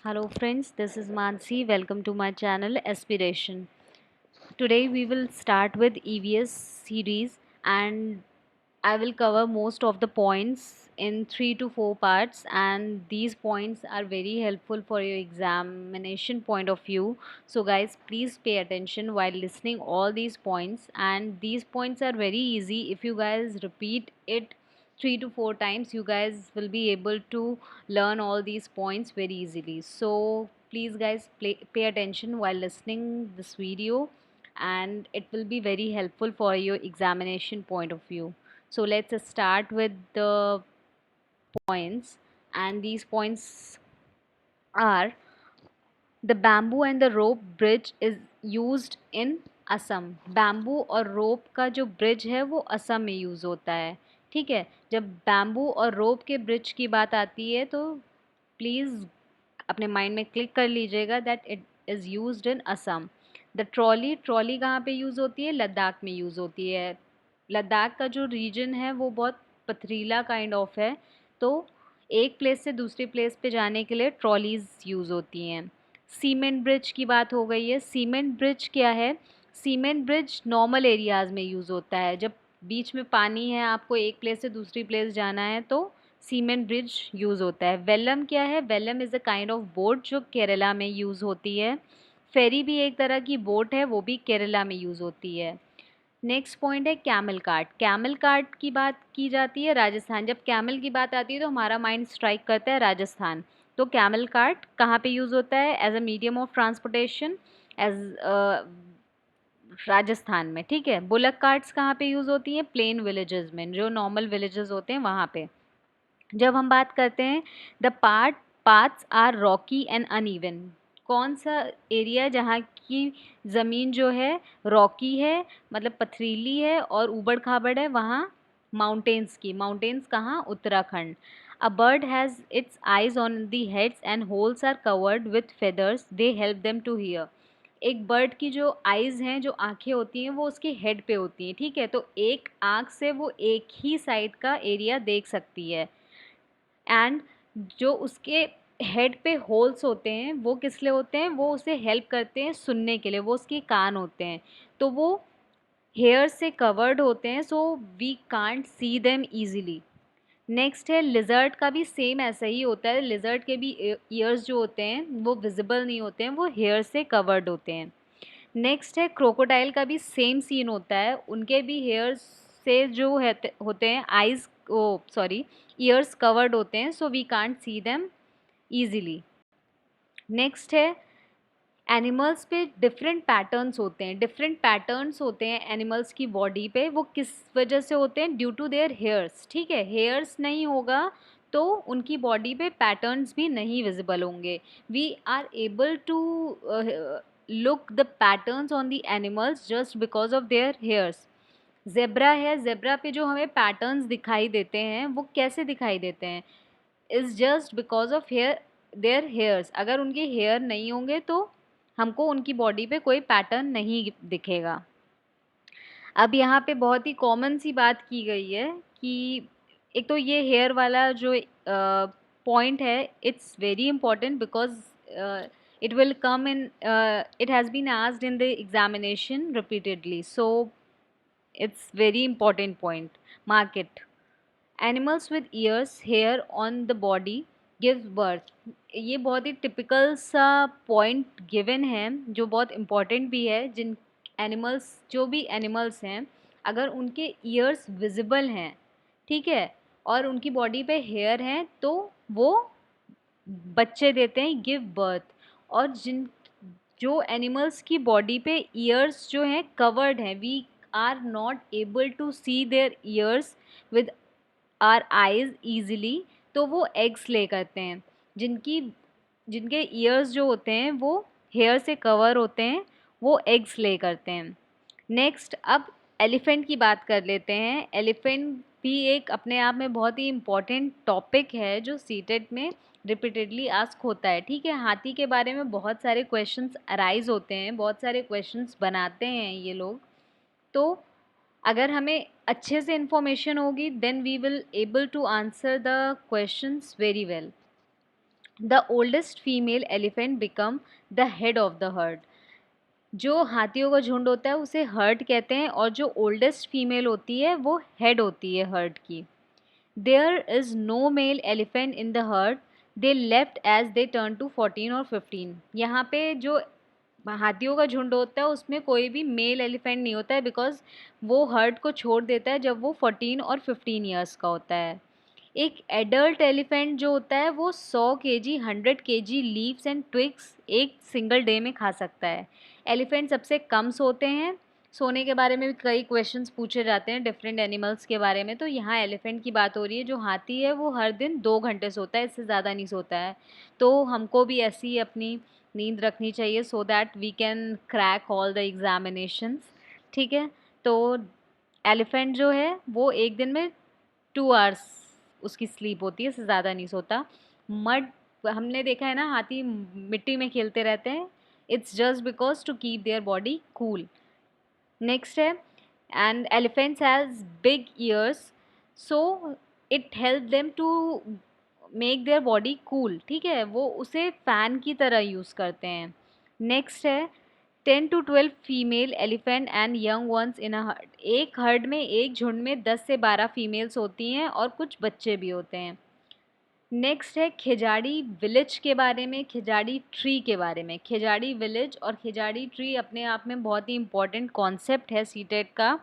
Hello friends, this is Mansi. Welcome to my channel Aspiration. Today we will start with EVS series and I will cover most of the points in 3 to 4 parts, and these points are very helpful for your examination point of view. So guys, please pay attention while listening all these points, and these points are very easy. If you guys repeat it 3 to 4 times, you guys will be able to learn all these points very easily. So please guys, pay attention while listening this video, and it will be very helpful for your examination point of view. So let's start with the points, and these points are: the bamboo and the rope bridge is used in Assam. Bamboo और रोप का जो bridge है वो असम में use होता है. ठीक है, जब बैम्बू और रोप के ब्रिज की बात आती है तो प्लीज़ अपने माइंड में क्लिक कर लीजिएगा that it is used in Assam. The trolley, trolley कहाँ पे यूज़ होती है? लद्दाख में यूज़ होती है. लद्दाख का जो रीजन है वो बहुत पथरीला काइंड ऑफ है, तो एक प्लेस से दूसरी प्लेस पे जाने के लिए ट्रॉलीज़ यूज़ होती हैं. सीमेंट ब्रिज की बात हो गई है. सीमेंट ब्रिज क्या है? सीमेंट ब्रिज नॉर्मल एरियाज़ में यूज़ होता है. जब बीच में पानी है, आपको एक प्लेस से दूसरी प्लेस जाना है, तो सीमेंट ब्रिज यूज़ होता है. वेलम क्या है? Vallam is a kind of boat जो केरला में यूज़ होती है. फेरी भी एक तरह की बोट है, वो भी केरला में यूज़ होती है. नेक्स्ट पॉइंट है कैमल कार्ट. कैमल कार्ट की बात की जाती है राजस्थान. जब कैमल की बात आती है तो हमारा माइंड स्ट्राइक करता है राजस्थान. तो कैमल कार्ट कहाँ पे यूज़ होता है? As a medium of transportation, as Rajasthan में. ठीक है. बुलक कार्ट्स कहाँ पे यूज़ होती हैं? प्लेन विलेजेस में, जो नॉर्मल विलेजेस होते हैं वहाँ पे. जब हम बात करते हैं the paths are rocky and uneven, कौन सा एरिया जहाँ की ज़मीन जो है रॉकी है, मतलब पथरीली है और ऊबड़ खाबड़ है, वहाँ माउंटेन्स की. माउंटेन्स कहाँ? Uttarakhand. A bird has its eyes on the heads and holes are covered with feathers, they help them to hear. एक बर्ड की जो आइज़ हैं, जो आँखें होती हैं, वो उसके हेड पे होती हैं. ठीक है, तो एक आँख से वो एक ही साइड का एरिया देख सकती है. एंड जो उसके हेड पे होल्स होते हैं वो किस लिए होते हैं? वो उसे हेल्प करते हैं सुनने के लिए, वो उसके कान होते हैं. तो वो हेयर से कवर्ड होते हैं, so we can't see them easily. Next है लिजर्ट का भी सेम ऐसा ही होता है. लिजर्ट के भी ईयर्स जो होते हैं वो विजिबल नहीं होते हैं, वो हेयर से कवर्ड होते हैं. नेक्स्ट है क्रोकोडाइल का भी सेम सीन होता है. उनके भी हेयर्स से जो होते हैं eyes, oh sorry, ears covered होते हैं, so we can't see them easily. Next है एनिमल्स पे डिफरेंट पैटर्न्स होते हैं. डिफरेंट पैटर्न्स होते हैं एनिमल्स की बॉडी पे. वो किस वजह से होते हैं? Due to their hairs. ठीक है, हेयर्स नहीं होगा तो उनकी बॉडी पे पैटर्न्स भी नहीं विजिबल होंगे. We are able to look the patterns on the animals just because of their hairs. Zebra है. जेब्रा पे जो हमें पैटर्न्स दिखाई देते हैं वो कैसे दिखाई देते हैं? Is just because of hair, their hairs. अगर उनके हेयर नहीं होंगे तो हमको उनकी बॉडी पे कोई पैटर्न नहीं दिखेगा. अब यहाँ पे बहुत ही कॉमन सी बात की गई है कि एक तो ये हेयर वाला जो पॉइंट है, it's very important because it will come in, it has been asked in the examination repeatedly, so it's very important point. Mark it. Animals with ears hair on the body gives birth. ये बहुत ही typical सा point given है जो बहुत important भी है. जिन animals, जो भी एनिमल्स हैं, अगर उनके ईयर्स विजिबल हैं, ठीक है, और उनकी बॉडी पे हेयर हैं, तो वो बच्चे देते हैं, गिव बर्थ. और जिन जो एनिमल्स की बॉडी पे ईयर्स जो हैं कवर्ड हैं, we are not able to see their ears with our eyes easily, तो वो एग्स ले करते हैं. जिनकी जिनके ईयर्स जो होते हैं वो हेयर से कवर होते हैं, वो एग्स ले करते हैं. नेक्स्ट, अब एलिफेंट की बात कर लेते हैं. एलिफेंट भी एक अपने आप में बहुत ही इम्पॉर्टेंट टॉपिक है जो सीटेट में रिपीटेडली आस्क होता है. ठीक है, हाथी के बारे में बहुत सारे क्वेश्चंस अराइज होते हैं, बहुत सारे क्वेश्चंस बनाते हैं ये लोग. तो अगर हमें अच्छे से इन्फॉर्मेशन होगी then we will able to answer the questions very well. The oldest female elephant become the head of the herd. जो हाथियों का झुंड होता है उसे हर्ड कहते हैं, और जो ओल्डेस्ट फीमेल होती है वो हेड होती है हर्ड की। There is no male elephant in the herd, they left as they turn to 14 और 15। यहाँ पे जो हाथियों का झुंड होता है उसमें कोई भी मेल एलिफेंट नहीं होता है, बिकॉज वो हर्ड को छोड़ देता है जब वो 14 और 15 ईयर्स का होता है। एक एडल्ट एलिफेंट जो होता है वो 100 KG 100 KG leaves and twigs एक सिंगल डे में खा सकता है। एलिफेंट सबसे कम सोते हैं। सोने के बारे में भी कई क्वेश्चंस पूछे जाते हैं डिफरेंट एनिमल्स के बारे में, तो यहाँ एलिफेंट की बात हो रही है। जो हाथी है वो हर दिन 2 घंटे सोता है, इससे ज़्यादा नहीं सोता है। तो हमको भी ऐसी अपनी नींद रखनी चाहिए so that we can crack all the examinations. ठीक है, तो एलिफेंट जो है वो एक दिन में 2 आवर्स उसकी स्लीप होती है, इससे ज़्यादा नहीं सोता। मड, हमने देखा है ना हाथी मिट्टी में खेलते रहते हैं, it's just because to keep their body cool. Next है, and elephants has big ears so it help them to make their body cool. ठीक है, वो उसे फ़ैन की तरह यूज़ करते हैं। नेक्स्ट है, 10 to 12 female elephant and young ones in a herd. एक हर्ड में, एक झुंड में 10 से 12 फीमेल्स होती हैं और कुछ बच्चे भी होते हैं। नेक्स्ट है खिजाड़ी विलेज के बारे में, खिजाड़ी ट्री के बारे में। खिजाड़ी विलेज और खिजाड़ी ट्री अपने आप में बहुत ही इंपॉर्टेंट कॉन्सेप्ट है सीटेट का,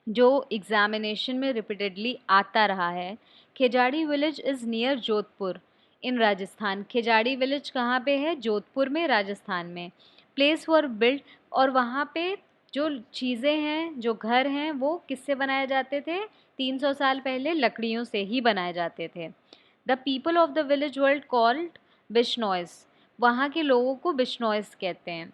जो एग्जामिनेशन में रिपीटेडली आता रहा है। Khejarli village is near Jodhpur in Rajasthan. Khejarli village कहाँ पे है? जोधपुर में, राजस्थान में। प्लेस वर बिल्ट, और वहाँ पे जो चीज़ें हैं, जो घर हैं, वो किससे बनाए जाते थे? 300 साल पहले लकड़ियों से ही बनाए जाते थे। The people of the village were called Bishnois. वहाँ के लोगों को बिश्नॉइस कहते हैं।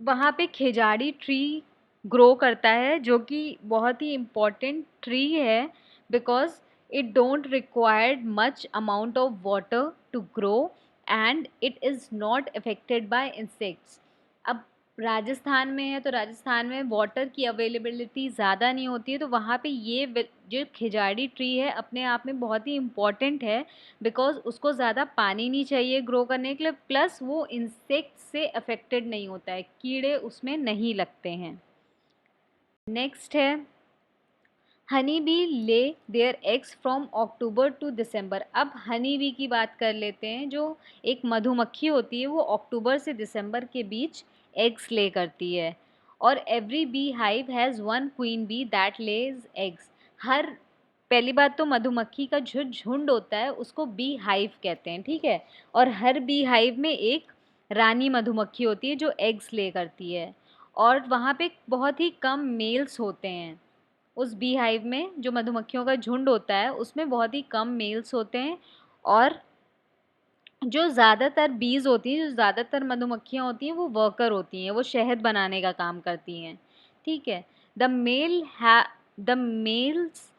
वहाँ पे खिजाड़ी ट्री ग्रो करता है, जो कि बहुत ही इम्पॉर्टेंट ट्री है, because it don't required much amount of water to grow and it is not affected by insects. अब राजस्थान में है तो राजस्थान में वाटर की अवेलेबिलिटी ज़्यादा नहीं होती है, तो वहाँ पे ये जो खिजाड़ी ट्री है अपने आप में बहुत ही इम्पॉर्टेंट है, बिकॉज उसको ज़्यादा पानी नहीं चाहिए ग्रो करने के लिए, प्लस वो इंसेक्ट से अफेक्टेड नहीं होता है, कीड़े उसमें नहीं लगते हैं। नेक्स्ट है, honey bee lay their eggs from October to December. अब हनी बी की बात कर लेते हैं। जो एक मधुमक्खी होती है वो अक्टूबर से दिसंबर के बीच एग्स ले करती है, और every bee hive has one queen bee that lays eggs. हर, पहली बात तो मधुमक्खी का जो झुंड होता है उसको बी हाइव कहते हैं, ठीक है, और हर बी हाइव में एक रानी मधुमक्खी होती है जो एग्स ले करती है, और वहाँ पे बहुत ही कम मेल्स होते हैं। उस बी हाइव में जो मधुमक्खियों का झुंड होता है उसमें बहुत ही कम मेल्स होते हैं, और जो ज़्यादातर बीज होती हैं, जो ज़्यादातर मधुमक्खियाँ होती हैं, वो वर्कर होती हैं, वो शहद बनाने का काम करती हैं। ठीक है, the males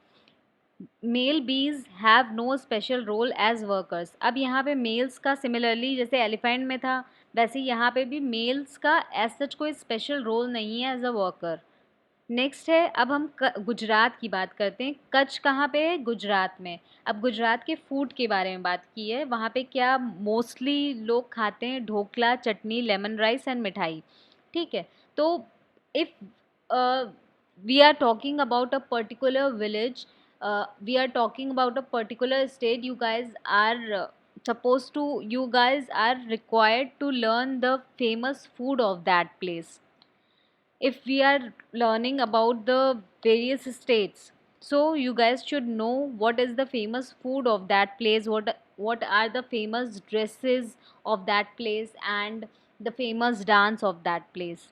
male bees have no special role as workers. अब यहाँ पे मेल्स का सिमिलरली जैसे एलिफेंट में था, वैसे यहाँ पे भी मेल्स का एज सच कोई स्पेशल रोल नहीं है एज अ वर्कर। नेक्स्ट है, अब हम गुजरात की बात करते हैं। कच्छ कहाँ पे है? गुजरात में। अब गुजरात के फूड के बारे में बात की है। वहाँ पे क्या मोस्टली लोग खाते हैं? Dhokla, chutney, lemon rice and mithai. ठीक है, तो if we are talking about a particular village, we are talking about a particular state, you guys are required to learn the famous food of that place. If we are learning about the various states, so you guys should know what is the famous food of that place, what are the famous dresses of that place and the famous dance of that place.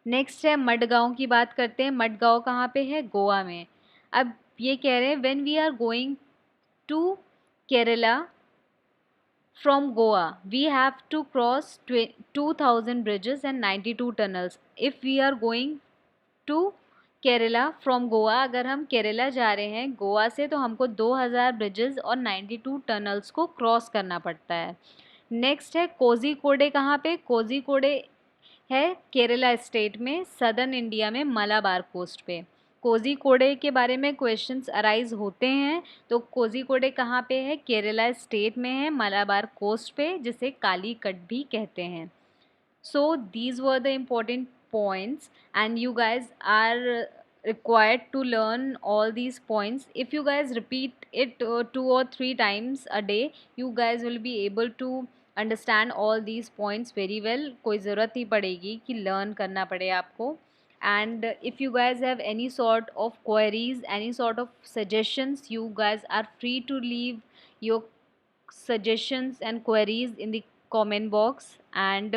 Next है मडगांव की बात करते हैं। मडगांव कहाँ पे है? गोवा में। अब ये कह रहे हैं when we are going to Kerala from Goa, we have to cross 2000 bridges and 92 tunnels. If we are going to Kerala from Goa, अगर हम केरला जा रहे हैं गोवा से, तो हमको 2000 ब्रिजेस और 92 टनल्स को क्रॉस करना पड़ता है। नेक्स्ट है कोझिकोडे। कहाँ पे? कोझिकोडे है केरला स्टेट में, सदर्न इंडिया में, मलाबार कोस्ट पे। कोझिकोडे के बारे में क्वेश्चंस अराइज होते हैं। तो कोझिकोडे कहाँ पे है? केरला स्टेट में है, मलाबार कोस्ट पे, जिसे कालीकट भी कहते हैं। So these were the important points, and you guys are required to learn all these points. If you guys repeat it 2 or 3 times a day, you guys will be able to understand all these points very well. कोई ज़रूरत नहीं पड़ेगी कि learn करना पड़े आपको. And if you guys have any sort of queries, any sort of suggestions, you guys are free to leave your suggestions and queries in the comment box. And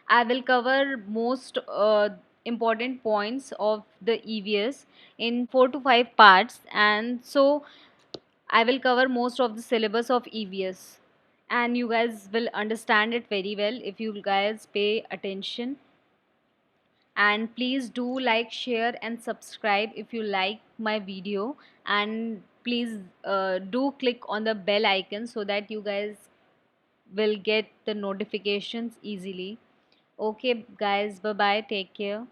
I will cover most important points of the EVS in 4 to 5 parts, and so I will cover most of the syllabus of EVS, and you guys will understand it very well if you guys pay attention. And please do like, share, and subscribe if you like my video, and please do click on the bell icon so that you guys will get the notifications easily. Okay, guys, bye bye. Take care.